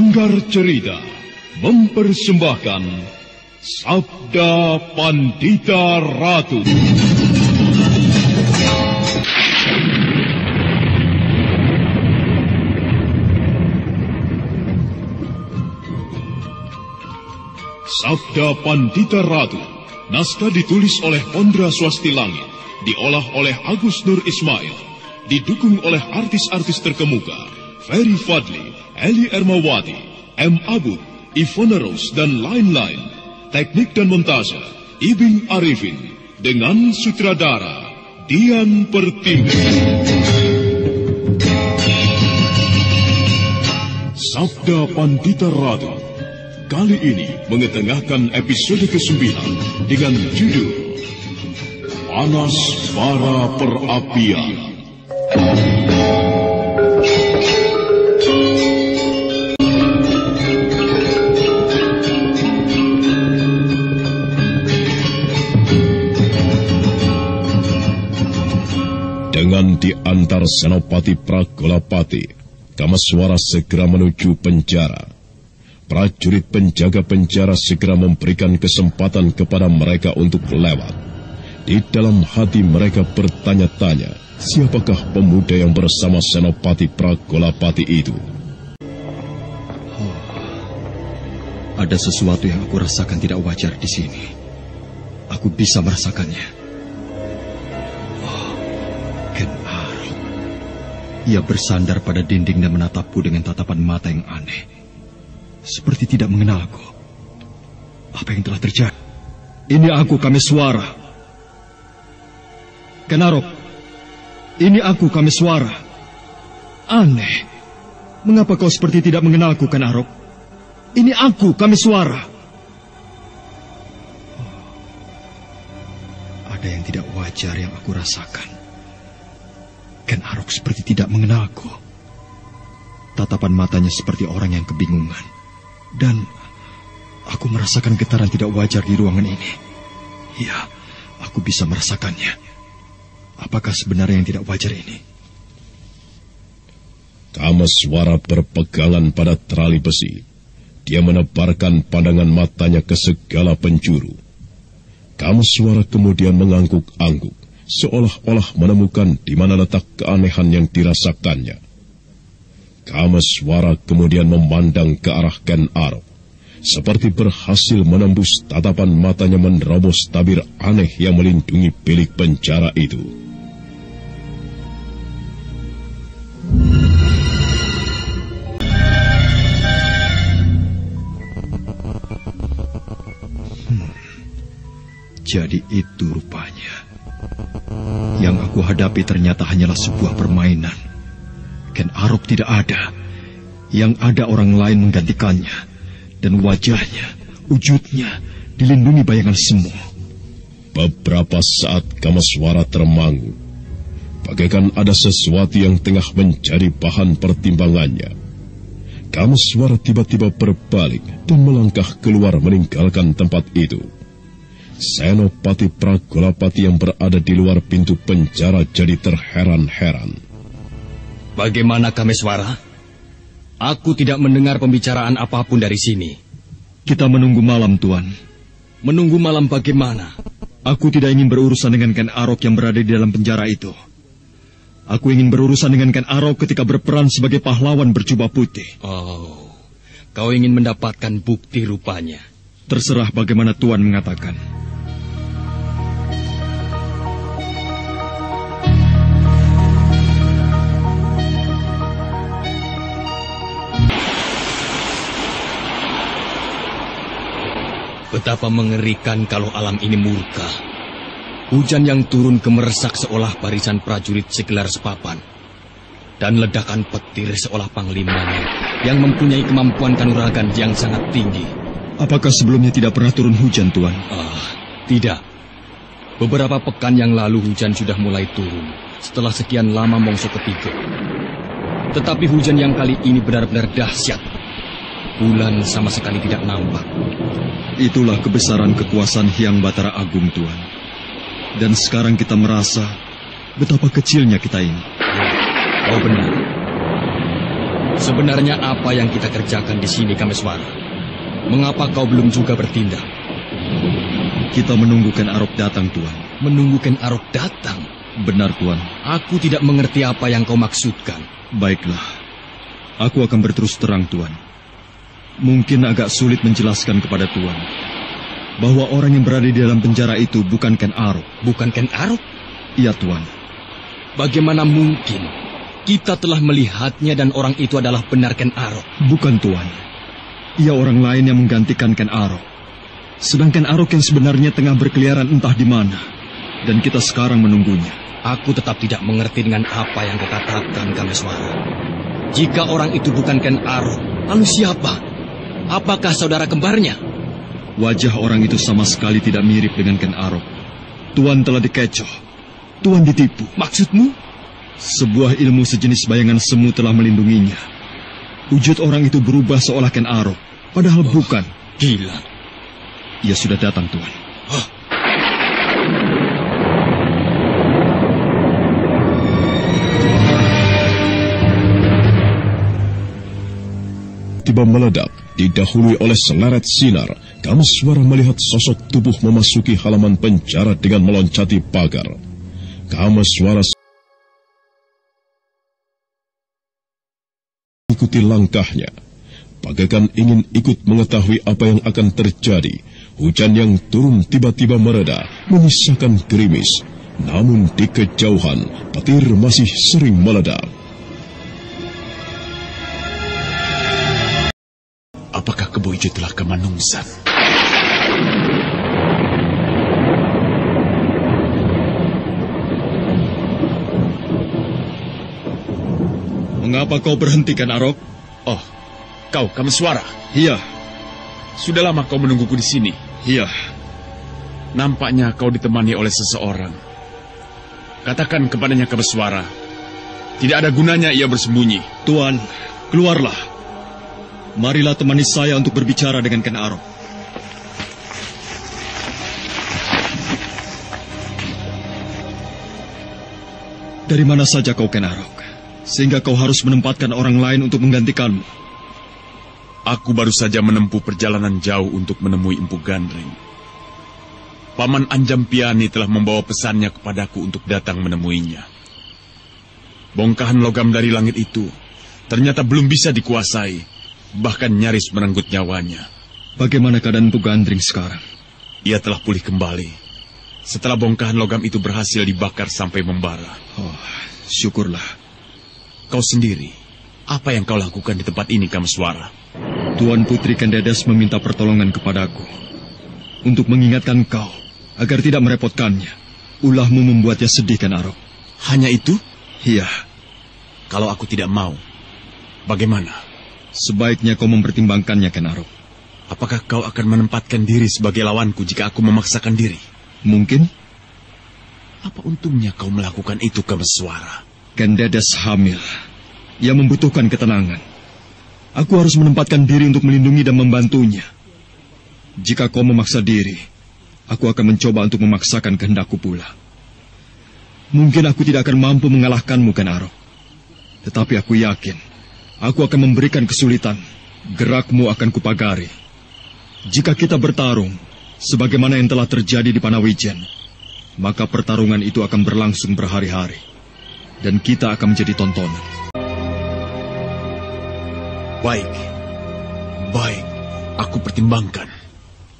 Sanggar Cerita mempersembahkan Sabda Pandita Ratu. Sabda Pandita Ratu, naskah ditulis oleh Ondra Swasti Langit, diolah oleh Agus Nur Ismail, didukung oleh artis-artis terkemuka, Ferry Fadli, Eli Ermawati, M. Abud, Ivona Rose, dan lain-lain. Teknik dan montase, Ibing Arifin, dengan sutradara Dian Pertiwi. Sabda Pandita Ratu kali ini mengetengahkan episode ke-9 dengan judul Panas Bara Perapian. Dengan diantar Senopati Pragolapati, Kamaswara segera menuju penjara. Prajurit penjaga penjara segera memberikan kesempatan kepada mereka untuk lewat. Di dalam hati mereka bertanya-tanya, siapakah pemuda yang bersama Senopati Pragolapati itu? Ada sesuatu yang aku rasakan tidak wajar di sini. Aku bisa merasakannya. Ken Arok. Ia bersandar pada dinding dan menatapku dengan tatapan mata yang aneh. Seperti tidak mengenalku. Apa yang telah terjadi? Ini aku, Kameswara. Ken Arok, ini aku, Kameswara. Aneh. Mengapa kau seperti tidak mengenalku, Ken Arok? Ini aku, Kameswara. Ada yang tidak wajar yang aku rasakan. Ken Arok seperti tidak mengenalku. Tatapan matanya seperti orang yang kebingungan. Dan aku merasakan getaran tidak wajar di ruangan ini. Ya, aku bisa merasakannya. Apakah sebenarnya yang tidak wajar ini? Kamaswara berpegangan pada terali besi. Dia menebarkan pandangan matanya ke segala penjuru. Kamaswara kemudian mengangguk-angguk, seolah-olah menemukan di mana letak keanehan yang dirasakannya. Kamaswara kemudian memandang ke arah Ken Arok, seperti berhasil menembus tatapan matanya menerobos tabir aneh yang melindungi bilik penjara itu. Jadi itu rupanya. Yang aku hadapi ternyata hanyalah sebuah permainan. Ken Arok tidak ada. Yang ada orang lain menggantikannya. Dan wajahnya, wujudnya, dilindungi bayangan semua. Beberapa saat Kamaswara termangu. Bagaikan ada sesuatu yang tengah menjadi bahan pertimbangannya. Kamaswara tiba-tiba berbalik dan melangkah keluar meninggalkan tempat itu. Senopati Pragolapati yang berada di luar pintu penjara jadi terheran-heran. Bagaimana, Kameswara? Aku tidak mendengar pembicaraan apapun dari sini. Kita menunggu malam, Tuan. Menunggu malam bagaimana? Aku tidak ingin berurusan dengan Ken Arok yang berada di dalam penjara itu. Aku ingin berurusan dengan Ken Arok ketika berperan sebagai pahlawan berjubah putih. Oh, kau ingin mendapatkan bukti rupanya. Terserah bagaimana Tuan mengatakan. Betapa mengerikan kalau alam ini murka. Hujan yang turun gemersak seolah barisan prajurit segelar sepapan. Dan ledakan petir seolah panglimanya yang mempunyai kemampuan kanuragan yang sangat tinggi. Apakah sebelumnya tidak pernah turun hujan, Tuan? Tidak. Beberapa pekan yang lalu hujan sudah mulai turun setelah sekian lama mongso ketiga. Tetapi hujan yang kali ini benar-benar dahsyat. Bulan sama sekali tidak nampak. Itulah kebesaran kekuasaan Hyang Batara Agung, Tuan. Dan sekarang kita merasa betapa kecilnya kita ini. Oh benar. Sebenarnya apa yang kita kerjakan di sini, Kameswara? Mengapa kau belum juga bertindak? Kita menunggu Ken Arok datang, Tuan. Menunggu Ken Arok datang? Benar, Tuan. Aku tidak mengerti apa yang kau maksudkan. Baiklah. Aku akan berterus terang, Tuan. Mungkin agak sulit menjelaskan kepada Tuan bahwa orang yang berada di dalam penjara itu bukan Ken Arok. Bukan Ken Arok? Iya, Tuan. Bagaimana mungkin? Kita telah melihatnya dan orang itu adalah benar Ken Arok. Bukan, Tuan. Ia orang lain yang menggantikan Ken Arok. Sedangkan Arok yang sebenarnya tengah berkeliaran entah di mana. Dan kita sekarang menunggunya. Aku tetap tidak mengerti dengan apa yang kau katakan, Kameswara. Jika orang itu bukan Ken Arok, lalu siapa? Apakah saudara kembarnya? Wajah orang itu sama sekali tidak mirip dengan Ken Arok. Tuan telah dikecoh. Tuan ditipu. Maksudmu? Sebuah ilmu sejenis bayangan semu telah melindunginya. Wujud orang itu berubah seolah Ken Arok, padahal bukan. Gila. Ia sudah datang, Tuan. Tiba meledak, didahului oleh seleret sinar. Kameswara melihat sosok tubuh memasuki halaman penjara dengan meloncati pagar. Kameswara ikuti langkahnya. Bagaikan ingin ikut mengetahui apa yang akan terjadi. Hujan yang turun tiba-tiba mereda, menyisakan gerimis. Namun di kejauhan, petir masih sering meledak. Apakah Kebo Ijo telah ke Manungsan? Mengapa kau berhenti, Ken Arok? Oh, kau Kameswara? Iya. Sudah lama kau menungguku di sini? Iya. Nampaknya kau ditemani oleh seseorang. Katakan kepadanya, Kameswara. Tidak ada gunanya ia bersembunyi. Tuan, keluarlah. Marilah temani saya untuk berbicara dengan Ken Arok. Dari mana saja kau, Ken Arok? Sehingga kau harus menempatkan orang lain untuk menggantikanmu. Aku baru saja menempuh perjalanan jauh untuk menemui Empu Gandring. Paman Anjampiani telah membawa pesannya kepadaku untuk datang menemuinya. Bongkahan logam dari langit itu ternyata belum bisa dikuasai. Bahkan nyaris merenggut nyawanya. Bagaimana keadaan Empu Gandring sekarang? Ia telah pulih kembali setelah bongkahan logam itu berhasil dibakar sampai membara. Oh, syukurlah. Kau sendiri, apa yang kau lakukan di tempat ini, Kameswara? Tuan Putri Kendedes meminta pertolongan kepadaku untuk mengingatkan kau agar tidak merepotkannya. Ulahmu membuatnya sedih, Ken Arok. Hanya itu? Iya. Kalau aku tidak mau, bagaimana? Sebaiknya kau mempertimbangkannya, Ken Arok. Apakah kau akan menempatkan diri sebagai lawanku jika aku memaksakan diri? Mungkin. Apa untungnya kau melakukan itu, Kameswara? Kendedes hamil. Ia membutuhkan ketenangan. Aku harus menempatkan diri untuk melindungi dan membantunya. Jika kau memaksa diri, aku akan mencoba untuk memaksakan kehendakku pula. Mungkin aku tidak akan mampu mengalahkanmu, Ken Arok. Tetapi aku yakin aku akan memberikan kesulitan. Gerakmu akan kupagari. Jika kita bertarung, sebagaimana yang telah terjadi di Panawijen, maka pertarungan itu akan berlangsung berhari-hari. Dan kita akan menjadi tontonan. Baik. Aku pertimbangkan.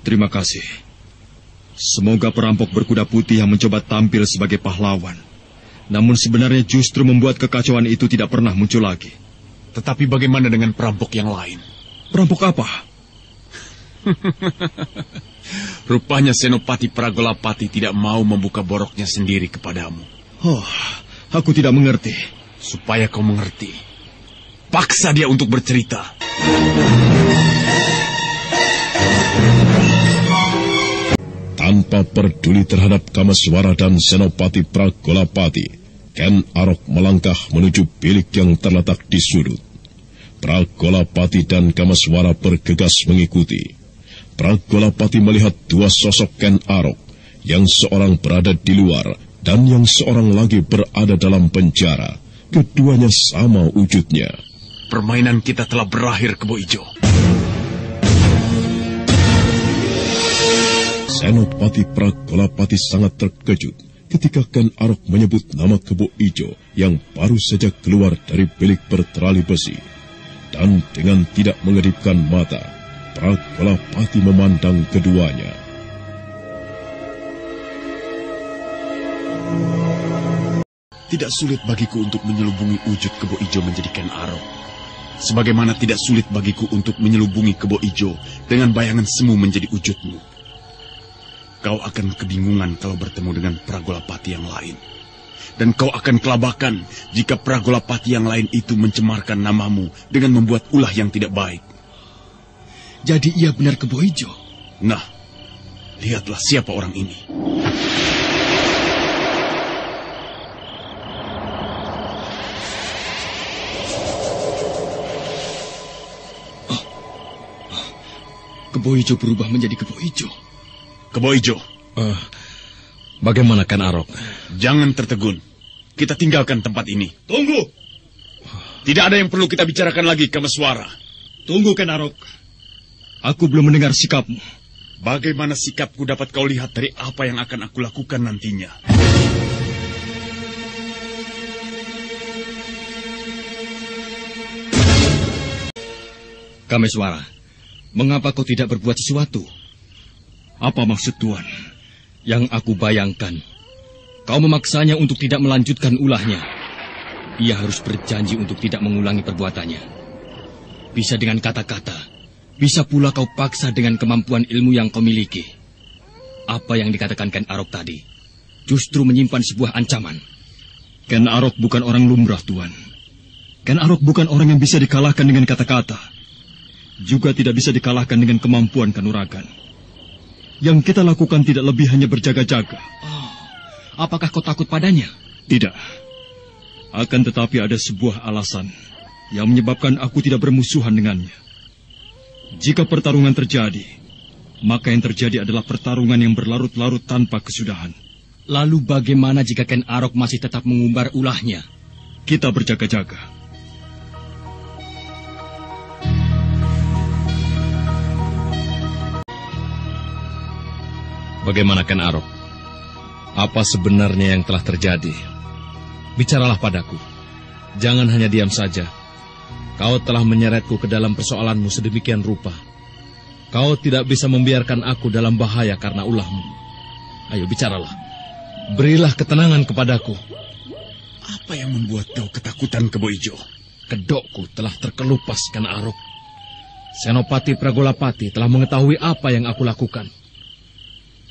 Terima kasih. Semoga perampok berkuda putih yang mencoba tampil sebagai pahlawan, namun sebenarnya justru membuat kekacauan itu tidak pernah muncul lagi. Tetapi bagaimana dengan perampok yang lain? Perampok apa? Rupanya Senopati Pragolapati tidak mau membuka boroknya sendiri kepadamu. Oh, aku tidak mengerti. Supaya kau mengerti, paksa dia untuk bercerita. Tanpa peduli terhadap Kameswara dan Senopati Pragolapati, Ken Arok melangkah menuju bilik yang terletak di sudut. Pragolapati dan Kameswara bergegas mengikuti. Pragolapati melihat dua sosok Ken Arok, yang seorang berada di luar dan yang seorang lagi berada dalam penjara. Keduanya sama wujudnya. permainan kita telah berakhir, Kebo Ijo. Senopati Pragolapati sangat terkejut ketika Ken Arok menyebut nama Kebo Ijo yang baru saja keluar dari bilik berterali besi. Dan dengan tidak mengedipkan mata, Pragolapati memandang keduanya. Tidak sulit bagiku untuk menyelubungi wujud Kebo Ijo menjadi Ken Arok. Sebagaimana tidak sulit bagiku untuk menyelubungi Kebo Ijo dengan bayangan semu menjadi wujudmu. Kau akan kebingungan kalau bertemu dengan Pragolapati yang lain. Dan kau akan kelabakan jika Pragolapati yang lain itu mencemarkan namamu dengan membuat ulah yang tidak baik. Jadi ia benar Kebo Ijo? Nah, lihatlah siapa orang ini. Kebo Ijo berubah menjadi Kebo Ijo. Kebo Ijo. Bagaimana Ken Arok? Jangan tertegun. Kita tinggalkan tempat ini. Tunggu! Tidak ada yang perlu kita bicarakan lagi, Kameswara. Tunggu, Ken Arok. Aku belum mendengar sikapmu. Bagaimana sikapku dapat kau lihat dari apa yang akan aku lakukan nantinya? Kameswara, mengapa kau tidak berbuat sesuatu? Apa maksud Tuan? Yang aku bayangkan, kau memaksanya untuk tidak melanjutkan ulahnya. Ia harus berjanji untuk tidak mengulangi perbuatannya. Bisa dengan kata-kata, bisa pula kau paksa dengan kemampuan ilmu yang kau miliki. Apa yang dikatakan Ken Arok tadi, justru menyimpan sebuah ancaman. Ken Arok bukan orang lumrah, Tuan. Ken Arok bukan orang yang bisa dikalahkan dengan kata-kata. Juga tidak bisa dikalahkan dengan kemampuan kanuragan. Yang kita lakukan tidak lebih hanya berjaga-jaga. Oh, apakah kau takut padanya? Tidak. Akan tetapi ada sebuah alasan yang menyebabkan aku tidak bermusuhan dengannya. Jika pertarungan terjadi, maka yang terjadi adalah pertarungan yang berlarut-larut tanpa kesudahan. Lalu bagaimana jika Ken Arok masih tetap mengumbar ulahnya? Kita berjaga-jaga. Bagaimana Ken Arok? Apa sebenarnya yang telah terjadi? Bicaralah padaku. Jangan hanya diam saja. Kau telah menyeretku ke dalam persoalanmu sedemikian rupa. Kau tidak bisa membiarkan aku dalam bahaya karena ulahmu. Ayo bicaralah. Berilah ketenangan kepadaku. Apa yang membuat kau ketakutan, Kebo Ijo? Kedokku telah terkelupas, Ken Arok. Senopati Pragolapati telah mengetahui apa yang aku lakukan.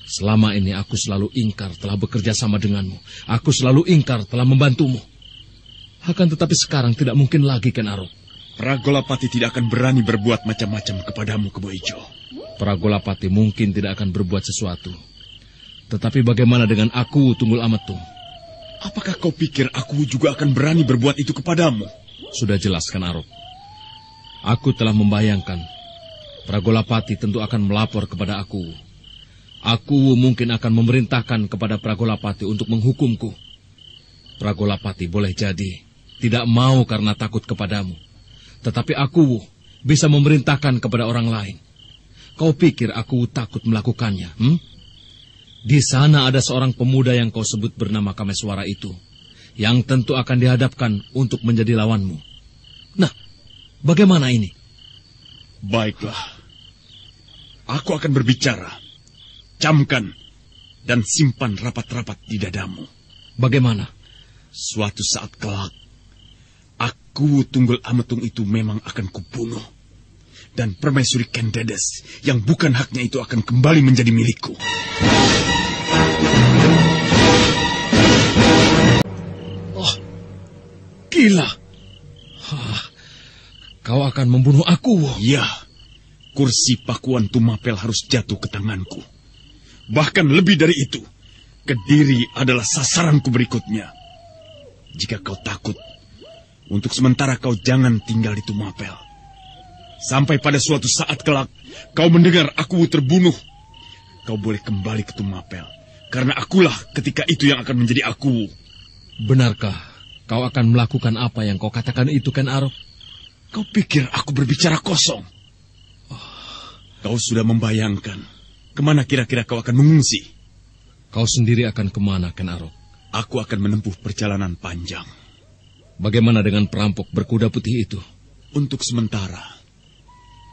Selama ini aku selalu ingkar telah bekerja sama denganmu. Aku selalu ingkar telah membantumu. Akan tetapi sekarang tidak mungkin lagi, Ken Arok. Pragolapati tidak akan berani berbuat macam-macam kepadamu, Kebo Ijo. Pragolapati mungkin tidak akan berbuat sesuatu. Tetapi bagaimana dengan aku, Tunggul Ametung? Apakah kau pikir aku juga akan berani berbuat itu kepadamu? Sudah jelas, Ken Arok. Aku telah membayangkan Pragolapati tentu akan melapor kepada aku. Aku mungkin akan memerintahkan kepada Pragolapati untuk menghukumku. Pragolapati boleh jadi tidak mau karena takut kepadamu. Tetapi aku bisa memerintahkan kepada orang lain. Kau pikir aku takut melakukannya? Di sana ada seorang pemuda yang kau sebut bernama Kameswara itu, yang tentu akan dihadapkan untuk menjadi lawanmu. Nah, bagaimana ini? Baiklah. Aku akan berbicara. Camkan dan simpan rapat-rapat di dadamu. Bagaimana? Suatu saat kelak, aku Tunggul Ametung itu memang akan kubunuh. Dan permaisuri Kendedes yang bukan haknya itu akan kembali menjadi milikku. Oh, gila. Kau akan membunuh aku? Ya, kursi Pakuan Tumapel harus jatuh ke tanganku. Bahkan lebih dari itu, Kediri adalah sasaranku berikutnya. Jika kau takut, untuk sementara kau jangan tinggal di Tumapel. Sampai pada suatu saat kelak, kau mendengar aku terbunuh. Kau boleh kembali ke Tumapel, karena akulah ketika itu yang akan menjadi aku. Benarkah kau akan melakukan apa yang kau katakan itu, Ken Arok? Kau pikir aku berbicara kosong? Kau sudah membayangkan kemana kira-kira kau akan mengungsi? Kau sendiri akan kemana, Ken Arok? Aku akan menempuh perjalanan panjang. Bagaimana dengan perampok berkuda putih itu? Untuk sementara,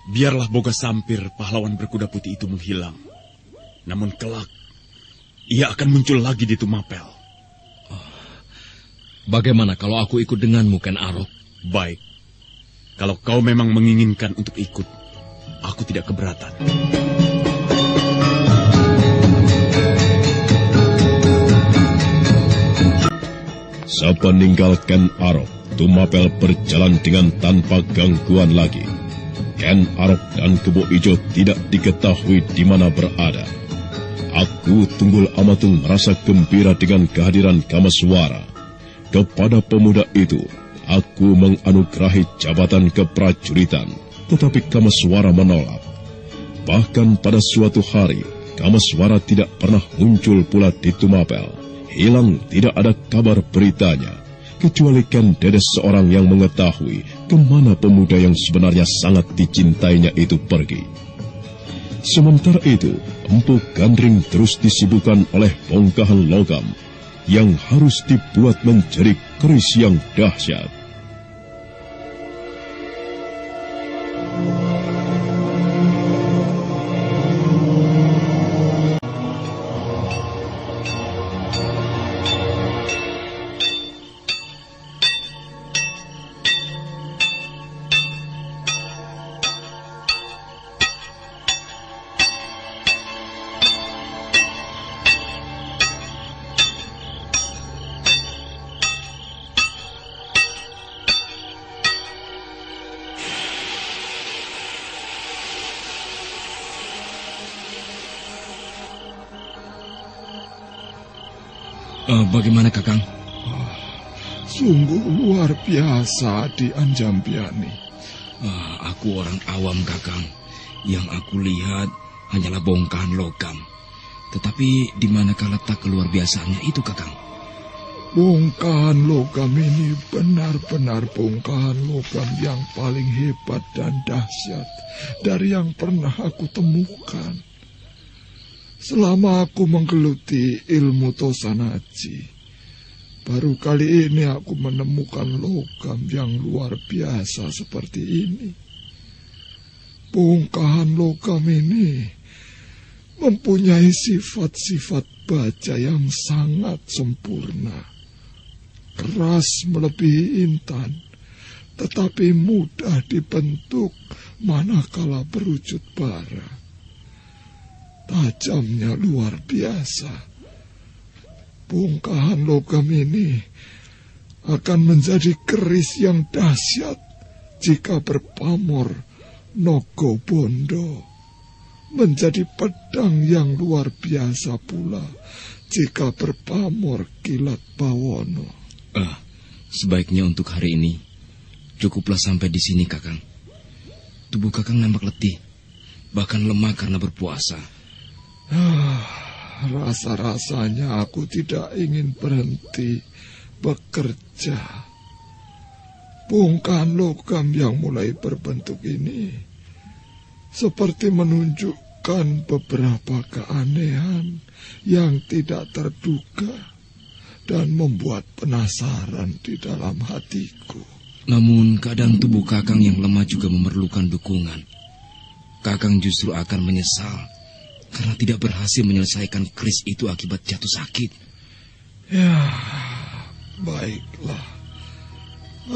biarlah Boga Sampir, pahlawan berkuda putih itu menghilang. Namun kelak, ia akan muncul lagi di Tumapel. Bagaimana kalau aku ikut denganmu, Ken Arok? Baik. Kalau kau memang menginginkan untuk ikut, aku tidak keberatan. Sepeninggalkan Arok, Tumapel berjalan dengan tanpa gangguan lagi. Ken Arok dan Kebo Ijo tidak diketahui di mana berada. Aku Tunggul Amatung merasa gembira dengan kehadiran Kamaswara. Kepada pemuda itu, aku menganugerahi jabatan keprajuritan, tetapi Kamaswara menolak. Bahkan pada suatu hari, Kamaswara tidak pernah muncul pula di Tumapel. Hilang, tidak ada kabar beritanya, kecuali Ken Dedes seorang yang mengetahui kemana pemuda yang sebenarnya sangat dicintainya itu pergi. Sementara itu, Empu Gandring terus disibukkan oleh bongkahan logam yang harus dibuat menjadi keris yang dahsyat. Bagaimana, Kakang? Sungguh luar biasa di Anjampiani. Aku orang awam, Kakang. Yang aku lihat hanyalah bongkahan logam. Tetapi di manakah letak keluar biasanya itu, Kakang? Bongkahan logam ini benar-benar bongkahan logam yang paling hebat dan dahsyat dari yang pernah aku temukan. Selama aku menggeluti ilmu Tosanaji, baru kali ini aku menemukan logam yang luar biasa seperti ini. Bongkahan logam ini mempunyai sifat-sifat baja yang sangat sempurna. Keras melebihi intan, tetapi mudah dibentuk manakala berwujud bara. Tajamnya luar biasa. Bongkahan logam ini akan menjadi keris yang dahsyat jika berpamor Nogo Bondo. Menjadi pedang yang luar biasa pula jika berpamor Kilat Bawono. Sebaiknya untuk hari ini cukuplah sampai di sini, Kakang. Tubuh Kakang nampak letih, bahkan lemah karena berpuasa. Rasa-rasanya aku tidak ingin berhenti bekerja. Bongkahan logam yang mulai berbentuk ini seperti menunjukkan beberapa keanehan yang tidak terduga dan membuat penasaran di dalam hatiku. Namun keadaan tubuh Kakang yang lemah juga memerlukan dukungan. Kakang justru akan menyesal karena tidak berhasil menyelesaikan keris itu akibat jatuh sakit. Ya, baiklah.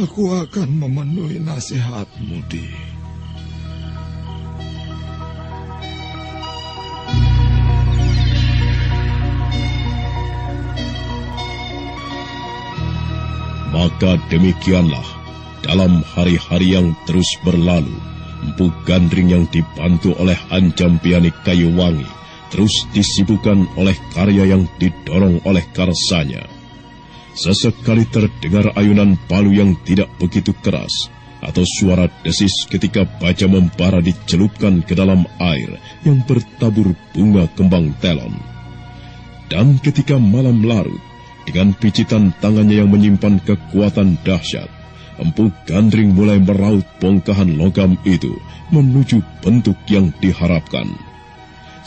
Aku akan memenuhi nasihatmu, Di. Maka demikianlah, dalam hari-hari yang terus berlalu, Empu Gandring yang dibantu oleh Anjampiani Kayuwangi terus disibukkan oleh karya yang didorong oleh karsanya. Sesekali terdengar ayunan palu yang tidak begitu keras, atau suara desis ketika baja membara dicelupkan ke dalam air yang bertabur bunga kembang telon. Dan ketika malam larut, dengan picitan tangannya yang menyimpan kekuatan dahsyat, Empu Gandring mulai meraut bongkahan logam itu menuju bentuk yang diharapkan.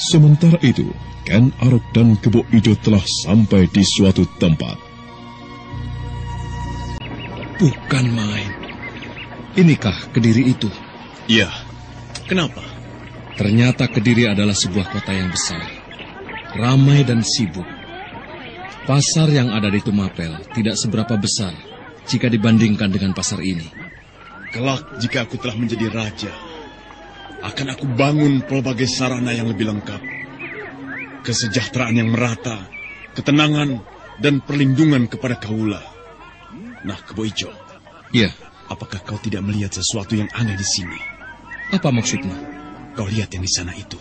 Sementara itu, Ken Arok dan Kebo Ijo telah sampai di suatu tempat. Bukan main. Inikah Kediri itu? Iya. Kenapa? Ternyata Kediri adalah sebuah kota yang besar, ramai dan sibuk. Pasar yang ada di Tumapel tidak seberapa besar jika dibandingkan dengan pasar ini. Kelak jika aku telah menjadi raja, akan aku bangun pelbagai sarana yang lebih lengkap. Kesejahteraan yang merata, ketenangan, dan perlindungan kepada kaula. Nah, Kebo Ijo. Iya. Apakah kau tidak melihat sesuatu yang aneh di sini? Apa maksudnya? Kau lihat yang di sana itu.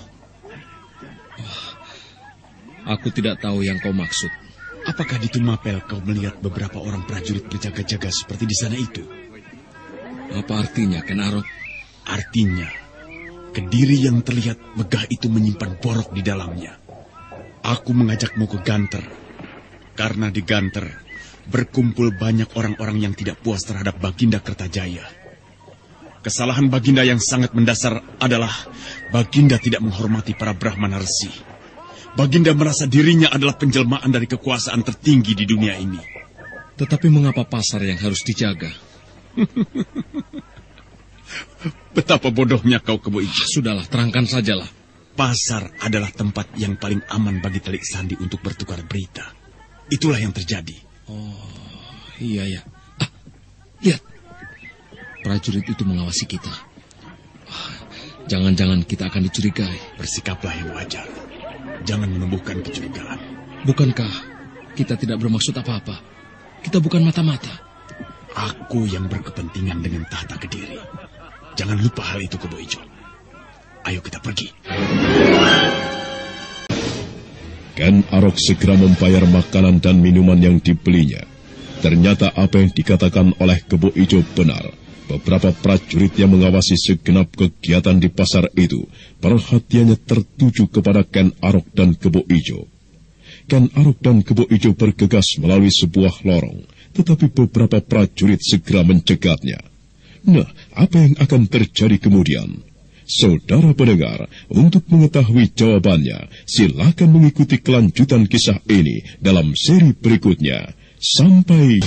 Aku tidak tahu yang kau maksud. Apakah di Tumapel kau melihat beberapa orang prajurit berjaga-jaga seperti di sana itu? Apa artinya, Ken Arok? Artinya, Kediri yang terlihat megah itu menyimpan borok di dalamnya. Aku mengajakmu ke Ganter, karena di Ganter berkumpul banyak orang-orang yang tidak puas terhadap Baginda Kertajaya. Kesalahan Baginda yang sangat mendasar adalah Baginda tidak menghormati para Brahmana Resi. Baginda merasa dirinya adalah penjelmaan dari kekuasaan tertinggi di dunia ini. Tetapi mengapa pasar yang harus dijaga? Betapa bodohnya kau, Kebo Ijo. Sudahlah, terangkan sajalah. Pasar adalah tempat yang paling aman bagi Telik Sandi untuk bertukar berita. Itulah yang terjadi. Oh, iya ya. Lihat. Prajurit itu mengawasi kita. Jangan-jangan kita akan dicurigai. Bersikaplah yang wajar. Jangan menumbuhkan kecurigaan. Bukankah kita tidak bermaksud apa-apa? Kita bukan mata-mata. Aku yang berkepentingan dengan tahta Kediri. Jangan lupa hal itu, Kebo Ijo. Ayo kita pergi. Ken Arok segera membayar makanan dan minuman yang dibelinya. Ternyata apa yang dikatakan oleh Kebo Ijo benar. Beberapa prajurit yang mengawasi segenap kegiatan di pasar itu, perhatiannya tertuju kepada Ken Arok dan Kebo Ijo. Ken Arok dan Kebo Ijo bergegas melalui sebuah lorong, tetapi beberapa prajurit segera mencegatnya. Nah, apa yang akan terjadi kemudian? Saudara pendengar, untuk mengetahui jawabannya, silakan mengikuti kelanjutan kisah ini dalam seri berikutnya. Sampai